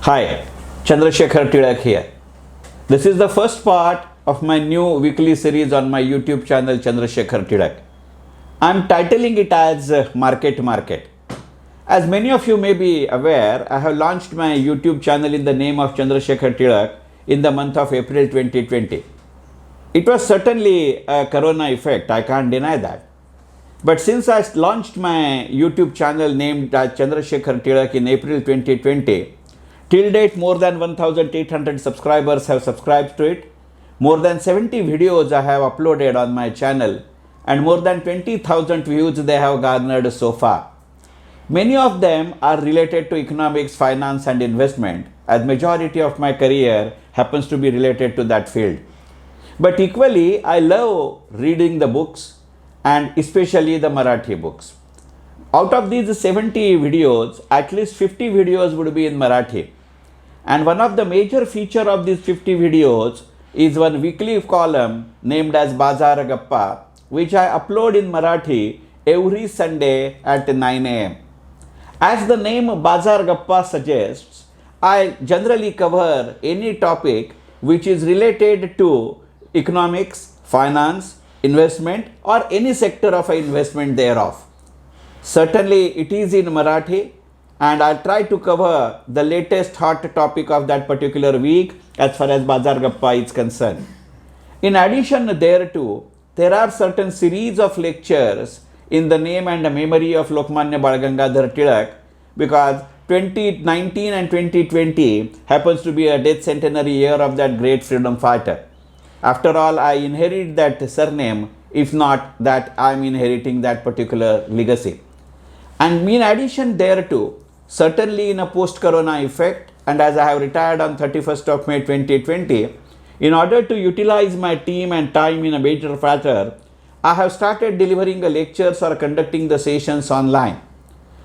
Hi, Chandrasekhar Tilak here. This is the first part of my new weekly series on my YouTube channel Chandrasekhar Tilak. I am titling it as Market Market. As many of you may be aware, I have launched my YouTube channel in the name of Chandrasekhar Tilak in the month of April 2020. It was certainly a corona effect, I can't deny that. But since I launched my YouTube channel named as Chandrasekhar Tilak in April 2020, till date more than 1800 subscribers have subscribed to it. More than 70 videos I have uploaded on my channel and more than 20,000 views they have garnered so far. Many of them are related to economics, finance and investment, as majority of my career happens to be related to that field. But equally, I love reading the books and especially the Marathi books. Out of these 70 videos, at least 50 videos would be in Marathi. And one of the major feature of these 50 videos is one weekly column named as Bazar Gappa, which I upload in Marathi every Sunday at 9 am. As the name Bazar Gappa suggests, I generally cover any topic which is related to economics, finance, investment or any sector of investment thereof. Certainly it is in Marathi and I try to cover the latest hot topic of that particular week as far as Bazar Gappa is concerned. In addition thereto, there are certain series of lectures in the name and the memory of Lokmanya Bal Gangadhar Tilak, because 2019 and 2020 happens to be a death centenary year of that great freedom fighter. After all, I inherit that surname, if not that I am inheriting that particular legacy. And in addition thereto, certainly in a post-corona effect, and as I have retired on 31st of May 2020, in order to utilize my team and time in a better fashion, I have started delivering the lectures or conducting the sessions online.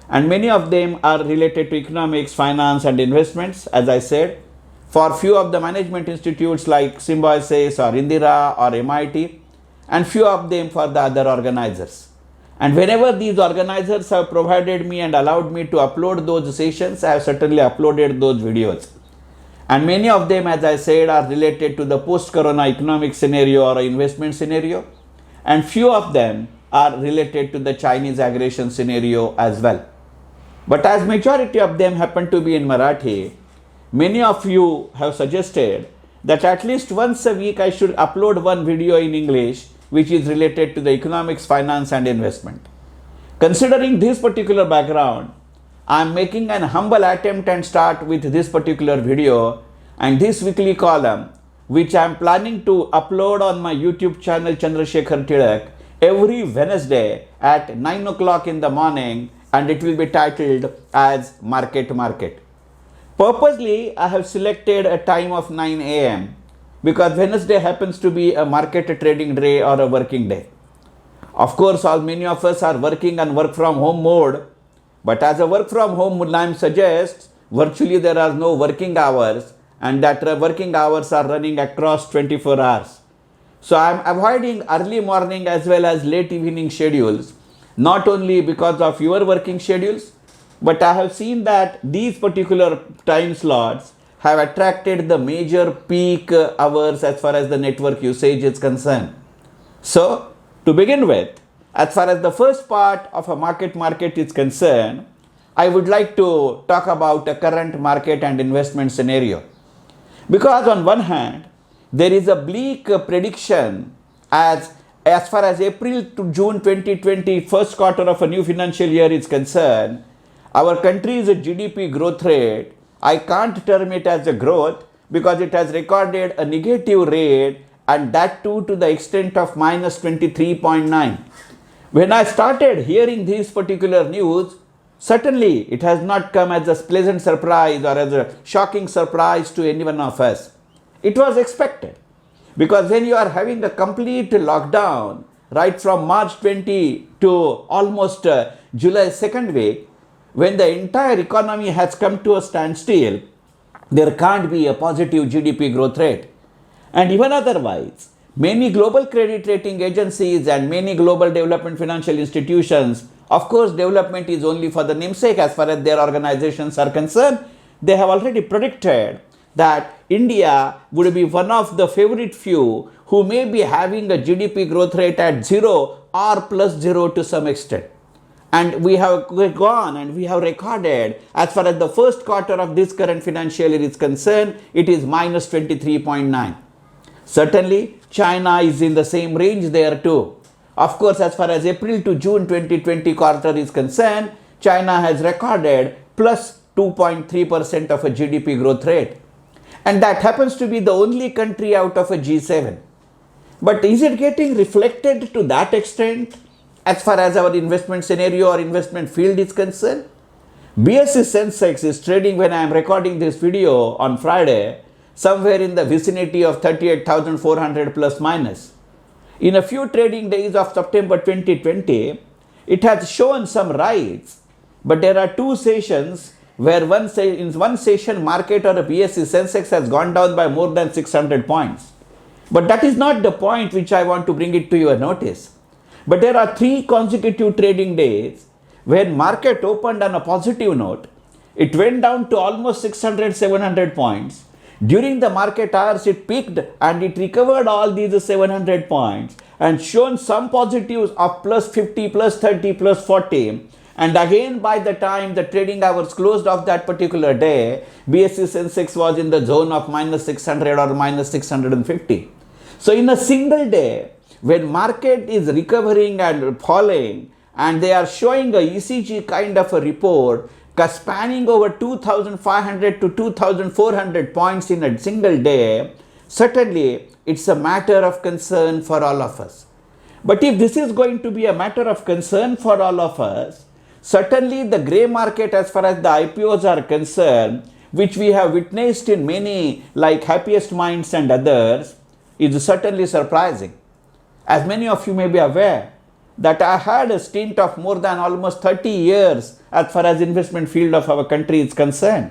And many of them are related to economics, finance and investments, as I said, for few of the management institutes like Symbiosis or Indira or MIT, and few of them for the other organizers. And whenever these organizers have provided me and allowed me to upload those sessions, I have certainly uploaded those videos. And many of them, as I said, are related to the post-corona economic scenario or investment scenario. And few of them are related to the Chinese aggression scenario as well. But as majority of them happen to be in Marathi, many of you have suggested that at least once a week I should upload one video in English which is related to the economics, finance and investment. Considering this particular background, I am making an humble attempt and start with this particular video and this weekly column which I am planning to upload on my YouTube channel Chandrasekhar Tilak every Wednesday at 9 o'clock in the morning, and it will be titled as Market Market. Purposely, I have selected a time of 9 am because Wednesday happens to be a market trading day or a working day. Of course, many of us are working on work from home mode, but as a work from home line suggests, virtually there are no working hours and that working hours are running across 24 hours. So I am avoiding early morning as well as late evening schedules, not only because of your working schedules, but I have seen that these particular time slots have attracted the major peak hours as far as the network usage is concerned. So, to begin with, as far as the first part of a market is concerned, I would like to talk about a current market and investment scenario. Because on one hand, there is a bleak prediction as far as April to June 2020 first quarter of a new financial year is concerned. Our country's GDP growth rate, I can't term it as a growth because it has recorded a negative rate and that too to the extent of minus 23.9. When I started hearing this particular news, certainly it has not come as a pleasant surprise or as a shocking surprise to any one of us. It was expected because when you are having a complete lockdown right from March 20 to almost July 2nd week, when the entire economy has come to a standstill, there can't be a positive GDP growth rate. And even otherwise, many global credit rating agencies and many global development financial institutions, of course, development is only for the namesake as far as their organizations are concerned, they have already predicted that India would be one of the favorite few who may be having a GDP growth rate at 0 or plus 0 to some extent. And we have gone and we have recorded, as far as the first quarter of this current financial year is concerned, it is minus 23.9. Certainly, China is in the same range there too. Of course, as far as April to June 2020 quarter is concerned, China has recorded plus 2.3% of a GDP growth rate. And that happens to be the only country out of a G7. But is it getting reflected to that extent as far as our investment scenario or investment field is concerned? BSE Sensex is trading, when I am recording this video on Friday, somewhere in the vicinity of 38,400 plus minus. In a few trading days of September 2020, it has shown some rise, but there are two sessions where in one session market or a BSE Sensex has gone down by more than 600 points. But that is not the point which I want to bring it to your notice. But there are 3 consecutive trading days when market opened on a positive note. It went down to almost 600-700 points. During the market hours, it peaked and it recovered all these 700 points and shown some positives of plus 50, plus 30, plus 40. And again, by the time the trading hours closed of that particular day, BSE Sensex was in the zone of minus 600 or minus 650. So in a single day, when market is recovering and falling, and they are showing a ECG kind of a report spanning over 2,500 to 2,400 points in a single day, certainly it's a matter of concern for all of us. But if this is going to be a matter of concern for all of us, certainly the grey market as far as the IPOs are concerned, which we have witnessed in many like Happiest Minds and others, is certainly surprising. As many of you may be aware, that I had a stint of more than almost 30 years as far as investment field of our country is concerned.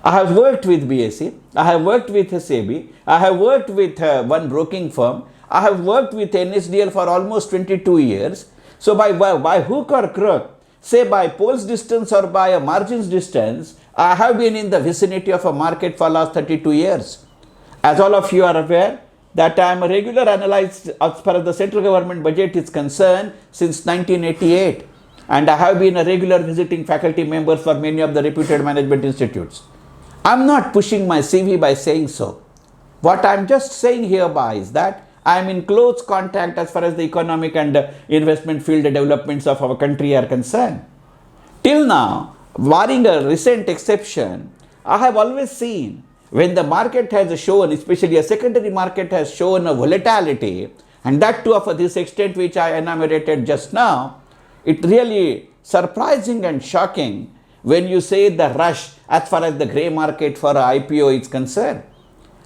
I have worked with BSE, I have worked with SEBI, I have worked with one broking firm, I have worked with NSDL for almost 22 years. So by hook or crook, say by poles distance or by a margins distance, I have been in the vicinity of a market for last 32 years. As all of you are aware, that I am a regular analyst as far as the central government budget is concerned since 1988. And I have been a regular visiting faculty member for many of the reputed management institutes. I am not pushing my CV by saying so. What I am just saying hereby is that I am in close contact as far as the economic and investment field developments of our country are concerned. Till now, barring a recent exception, I have always seen when the market has shown, especially a secondary market has shown a volatility, and that too of this extent which I enumerated just now, it really surprising and shocking when you say the rush as far as the grey market for IPO is concerned.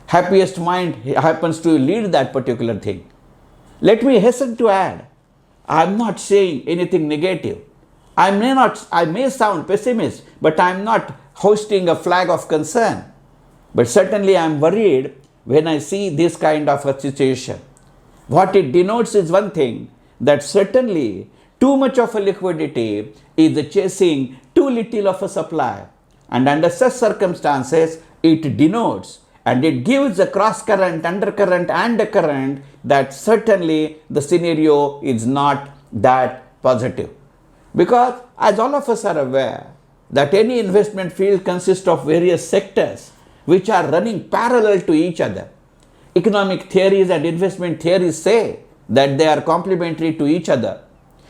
Happiest Mind happens to lead that particular thing. Let me hasten to add, I am not saying anything negative. I may sound pessimist, but I am not hoisting a flag of concern. But certainly I am worried when I see this kind of a situation. What it denotes is one thing, that certainly too much of a liquidity is chasing too little of a supply. And under such circumstances, it denotes and it gives a cross current, undercurrent and a current that certainly the scenario is not that positive. Because as all of us are aware, that any investment field consists of various sectors which are running parallel to each other. Economic theories and investment theories say that they are complementary to each other.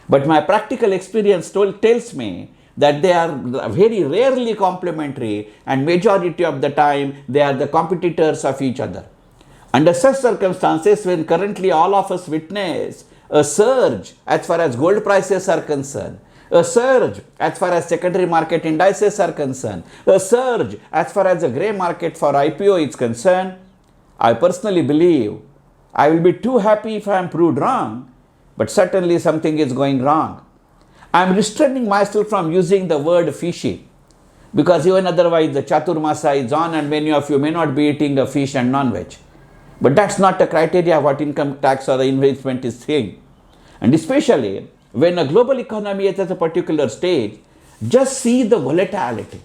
But my practical experience tells me that they are very rarely complementary, and majority of the time they are the competitors of each other. Under such circumstances, when currently all of us witness a surge as far as gold prices are concerned, a surge as far as secondary market indices are concerned, a surge as far as the grey market for IPO is concerned, I personally believe I will be too happy if I am proved wrong, but certainly something is going wrong. I am restraining myself from using the word fishy, because even otherwise the Chaturmasa is on and many of you may not be eating a fish and non-veg. But that's not a criteria what income tax or the investment is saying. And especially when a global economy is at a particular stage, just see the volatility.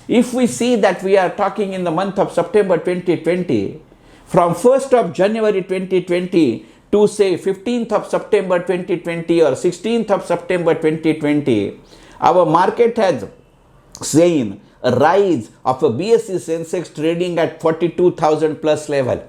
If we see that we are talking in the month of September 2020, from 1st of January 2020 to say 15th of September 2020 or 16th of September 2020, our market has seen a rise of a BSE Sensex trading at 42,000 plus level.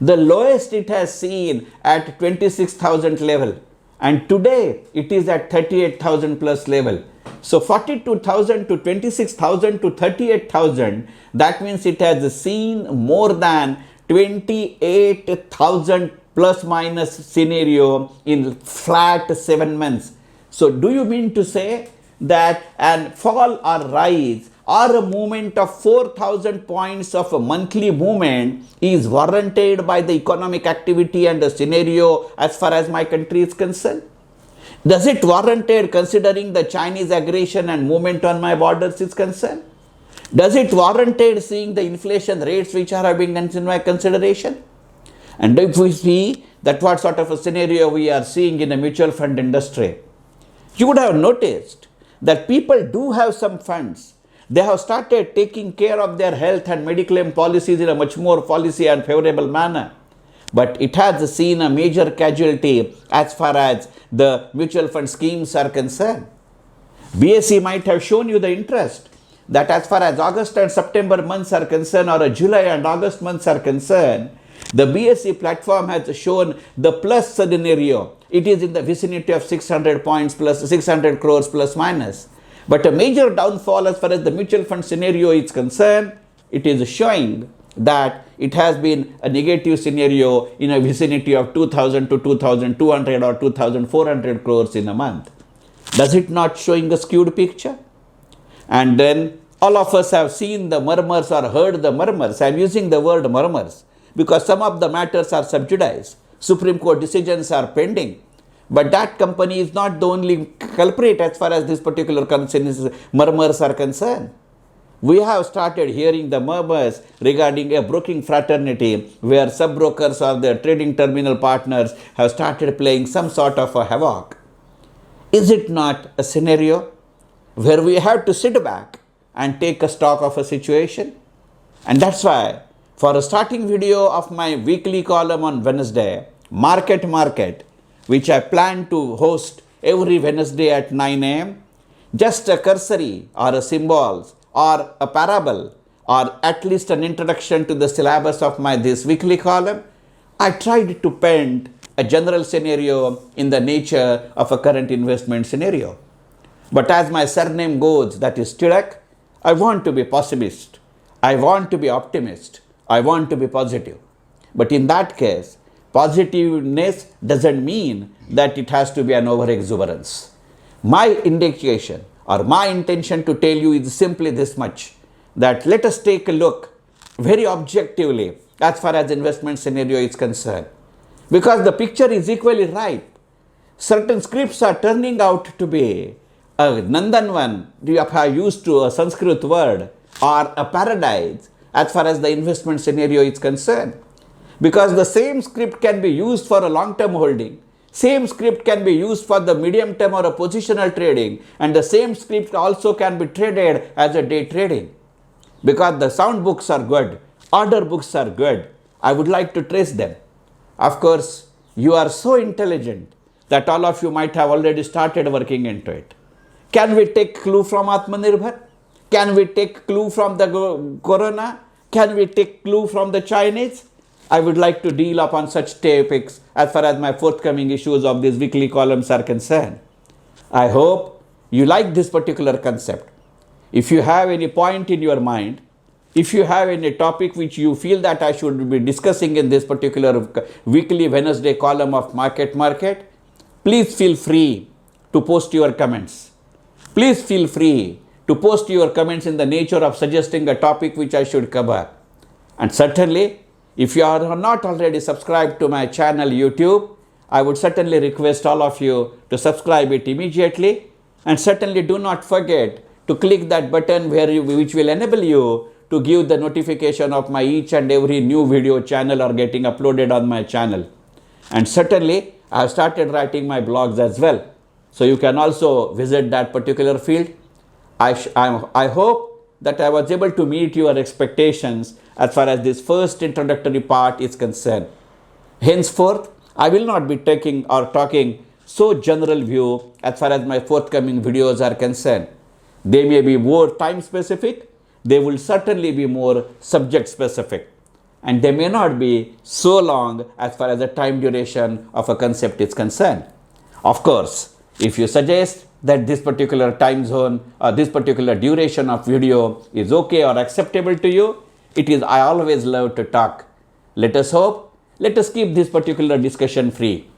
The lowest it has seen at 26,000 level, and today it is at 38,000 plus level. So 42,000 to 26,000 to 38,000, that means it has seen more than 28,000 plus minus scenario in flat 7 months. So do you mean to say that an fall or rise or a movement of 4,000 points of a monthly movement is warranted by the economic activity and the scenario as far as my country is concerned? Does it warranted considering the Chinese aggression and movement on my borders is concerned? Does it warranted seeing the inflation rates which are being taken into my consideration? And if we see that what sort of a scenario we are seeing in the mutual fund industry, you would have noticed that people do have some funds. They have started taking care of their health and medical policies in a much more policy and favorable manner. But it has seen a major casualty as far as the mutual fund schemes are concerned. BSE might have shown you the interest that as far as August and September months are concerned, or July and August months are concerned, the BSE platform has shown the plus scenario. It is in the vicinity of 600 points plus 600 crores plus minus. But a major downfall as far as the mutual fund scenario is concerned, it is showing that it has been a negative scenario in a vicinity of 2,000 to 2,200 or 2,400 crores in a month. Does it not showing a skewed picture? And then all of us have seen the murmurs or heard the murmurs. I am using the word murmurs because some of the matters are sub judice. Supreme Court decisions are pending. But that company is not the only culprit as far as this particular murmurs are concerned. We have started hearing the murmurs regarding a broking fraternity where sub-brokers or the trading terminal partners have started playing some sort of a havoc. Is it not a scenario where we have to sit back and take a stock of a situation? And that's why for a starting video of my weekly column on Wednesday, Market, which I plan to host every Wednesday at 9 a.m., just a cursory or a symbols or a parable or at least an introduction to the syllabus of my this weekly column, I tried to paint a general scenario in the nature of a current investment scenario. But as my surname goes, that is Tilak, I want to be pessimist. I want to be optimist. I want to be positive. But in that case, positiveness doesn't mean that it has to be an over-exuberance. My indication or my intention to tell you is simply this much, that let us take a look very objectively as far as investment scenario is concerned. Because the picture is equally ripe. Certain scripts are turning out to be a Nandanvan, if I used to a Sanskrit word, or a paradise as far as the investment scenario is concerned. Because the same script can be used for a long-term holding, same script can be used for the medium-term or a positional trading, and the same script also can be traded as a day trading. Because the sound books are good, order books are good, I would like to trace them. Of course, you are so intelligent that all of you might have already started working into it. Can we take clue from Atmanirbhar? Can we take clue from the Corona? Can we take clue from the Chinese? I would like to deal upon such topics as far as my forthcoming issues of these weekly columns are concerned. I hope you like this particular concept. If you have any point in your mind, if you have any topic which you feel that I should be discussing in this particular weekly Wednesday column of Market, please feel free to post your comments. Please feel free to post your comments in the nature of suggesting a topic which I should cover. And certainly, if you are not already subscribed to my channel YouTube, I would certainly request all of you to subscribe it immediately, and certainly do not forget to click that button which will enable you to give the notification of my each and every new video channel or getting uploaded on my channel. And certainly I have started writing my blogs as well, so you can also visit that particular field. I hope that I was able to meet your expectations as far as this first introductory part is concerned. Henceforth, I will not be taking or talking so general view as far as my forthcoming videos are concerned. They may be more time specific, they will certainly be more subject specific, and they may not be so long as far as the time duration of a concept is concerned. Of course, if you suggest that this particular time zone or this particular duration of video is okay or acceptable to you, I always love to talk. Let us hope, let us keep this particular discussion free.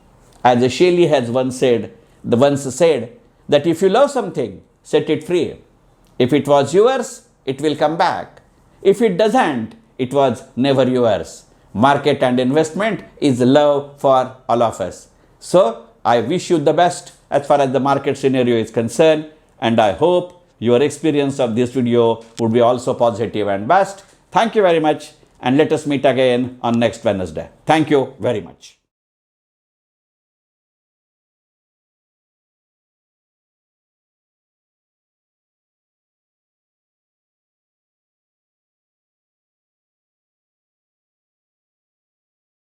As Shelley has once said that if you love something, set it free. If it was yours, it will come back. If it doesn't, it was never yours. Market and investment is love for all of us. So I wish you the best as far as the market scenario is concerned, and I hope your experience of this video would be also positive and best. Thank you very much, and let us meet again on next Wednesday. Thank you very much.